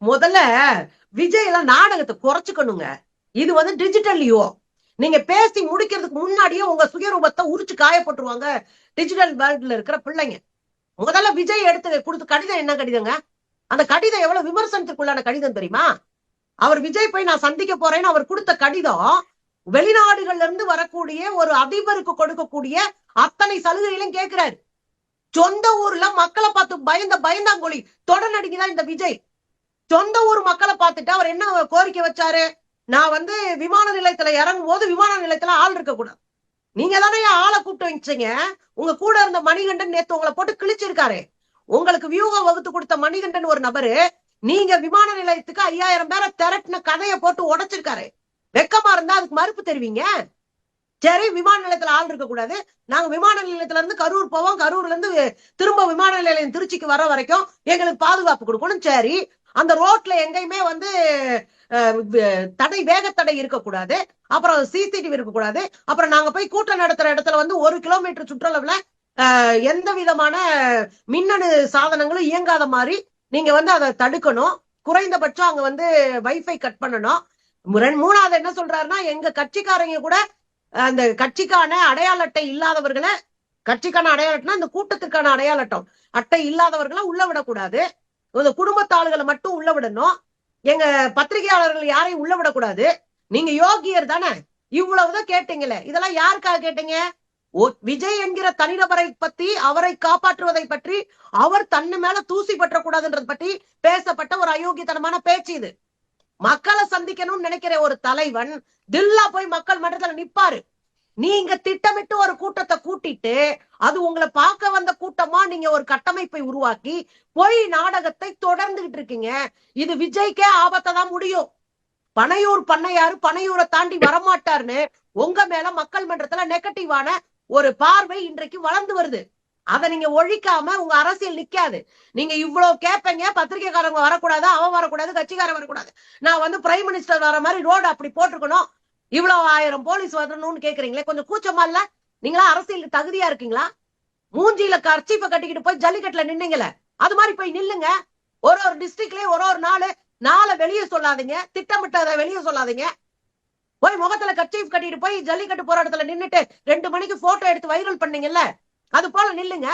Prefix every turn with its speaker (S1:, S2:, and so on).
S1: முதல்ல விஜய் எல்லாம் நாடகத்தை குறைச்சுக்கணுங்க. இது வந்து டிஜிட்டல் யுகம். நீங்க பேசி முடிக்கிறதுக்கு முன்னாடியே உங்க சுயரூபத்தை உரிச்சு காயப்பட்டுருவாங்க டிஜிட்டல் வேர்ல்ட்ல இருக்கிற பிள்ளைங்க. முதல்ல விஜய் எடுத்து கொடுத்த கடிதம் என்ன கடிதங்க? அந்த கடிதம் எவ்வளவு விமர்சனத்துக்குள்ளான கடிதம் தெரியுமா? அவர் விஜய் போய் நான் சந்திக்க போறேன்னு அவர் கொடுத்த கடிதம் வெளிநாடுகள்ல இருந்து வரக்கூடிய ஒரு அதிபருக்கு கொடுக்கக்கூடிய அத்தனை சலுகைகளையும் கேட்கிறாரு. சொந்த ஊர்ல மக்களை பார்த்து பயந்தாங்கொழி தொடர்நடிகைதான் இந்த விஜய். சொந்த ஊர் மக்களை பார்த்துட்டு அவர் என்ன கோரிக்கை வச்சாரு? நான் வந்து விமான நிலையத்துல இறங்கும் போது விமான நிலையத்துல ஆள் இருக்க கூடாது. நீங்க தானே ஆளை கூப்பிட்டு வச்சீங்க. உங்க கூட இருந்த மணிகண்டன் நேத்து உங்களை போட்டு கிழிச்சிருக்காரு. உங்களுக்கு வியூகம் வகுத்து கொடுத்த மணிகண்டன் ஒரு நபரு நீங்க விமான நிலையத்துக்கு 5000 பேரை திரட்டின கதையை போட்டு உடைச்சிருக்காரு. வெக்கமா இருந்தா அதுக்கு மறுப்பு தெரிவிங்க. சரி, விமான நிலையத்துல ஆள் இருக்க கூடாது, நாங்க விமான நிலையத்துல இருந்து கரூர் போவோம், கரூர்ல இருந்து திரும்ப விமான நிலையம் திருச்சிக்கு வர வரைக்கும் எங்களுக்கு பாதுகாப்பு கொடுக்கணும். சரி, அந்த ரோட்ல எங்கேயுமே வந்து தடை, வேக தடை இருக்கக்கூடாது, அப்புறம் சிசிடிவி இருக்கக்கூடாது, அப்புறம் நாங்க போய் கூட்டம் நடத்துற இடத்துல வந்து 1 கிலோமீட்டர் சுற்றளவுல எந்த விதமான மின்னணு சாதனங்களும் இயங்காத மாதிரி நீங்க வந்து அதை தடுக்கணும். குறைந்தபட்சம் அங்க வந்து வைஃபை கட் பண்ணணும். மூணாவது என்ன சொல்றாருன்னா, எங்க கட்சிக்காரங்க கூட அந்த கட்சிக்கான அடையாள அட்டை இல்லாதவர்களை, கட்சிக்கான அடையாள அட்டைனா இந்த கூட்டத்திற்கான அடையாள அட்டை இல்லாதவர்களை உள்ள விடக்கூடாது, குடும்பத்தாளுகளை மட்டும் உள்ள விடணும், எங்க பத்திரிகையாளர்கள் யாரையும் உள்ள விடக்கூடாது. நீங்க யோகியர் தானே, இவ்வளவுதான் கேட்டீங்களே. இதெல்லாம் யாருக்காக கேட்டீங்க? விஜய் என்கிற தனிநபரை பத்தி, அவரை காப்பாற்றுவதை பற்றி, அவர் தன்னு மேல தூசி பற்றக்கூடாதுன்றது பற்றி பேசப்பட்ட ஒரு அயோக்கியத்தனமான பேச்சு இது. மக்களை சந்திக்கணும்னு நினைக்கிற ஒரு தலைவன் தில்லா போய் மக்கள் மன்றத்துல நிப்பாரு. நீங்க திட்டமிட்டு ஒரு கூட்டத்தை கூட்டிட்டு அது உங்களை பார்க்க வந்த கூட்டமா நீங்க ஒரு கட்டமைப்பை உருவாக்கி பொய் நாடகத்தை தொடர்ந்துகிட்டு இருக்கீங்க. இது விஜய்க்கே ஆபத்தை தான் முடியும். பனையூர் பண்ணையாரு பனையூரை தாண்டி வரமாட்டாருன்னு உங்க மேல மக்கள் மன்றத்துல நெகட்டிவான ஒரு பார்வை இன்றைக்கு வளர்ந்து வருது. அதை நீங்க ஒழிக்காம உங்க அரசியல் நிக்காது. நீங்க இவ்வளவு கேட்பீங்க, பத்திரிகைக்காரங்க வரக்கூடாது, அவன் வரக்கூடாது, கட்சிக்காரன் வரக்கூடாது, நான் வந்து பிரைம் மினிஸ்டர் வர மாதிரி ரோடு அப்படி போட்டிருக்கணும், இவ்வளவு 1000 போலீஸ் வரணும்னு கேக்குறீங்களே, கொஞ்சம் கூச்சமா இல்ல? நீங்களா அரசியலுக்கு தகுதியா இருக்கீங்களா? மூஞ்சியில கர்ச்சீப்பை கட்டிக்கிட்டு போய் ஜல்லிக்கட்டுல நின்னீங்களே, அது மாதிரி போய் நில்லுங்க. ஒரு டிஸ்ட்ரிக்ட்லயே ஒரு நாளை வெளியே சொல்லாதீங்க, திட்டமிட்டதை வெளியே சொல்லாதீங்க. போய் முகத்துல கர்ச்சீப் கட்டிட்டு போய் ஜல்லிக்கட்டு போராட்டத்துல நின்னுட்டு 2 மணிக்கு போட்டோ எடுத்து வைரல் பண்ணீங்கல்ல, அது போல நில்லுங்க.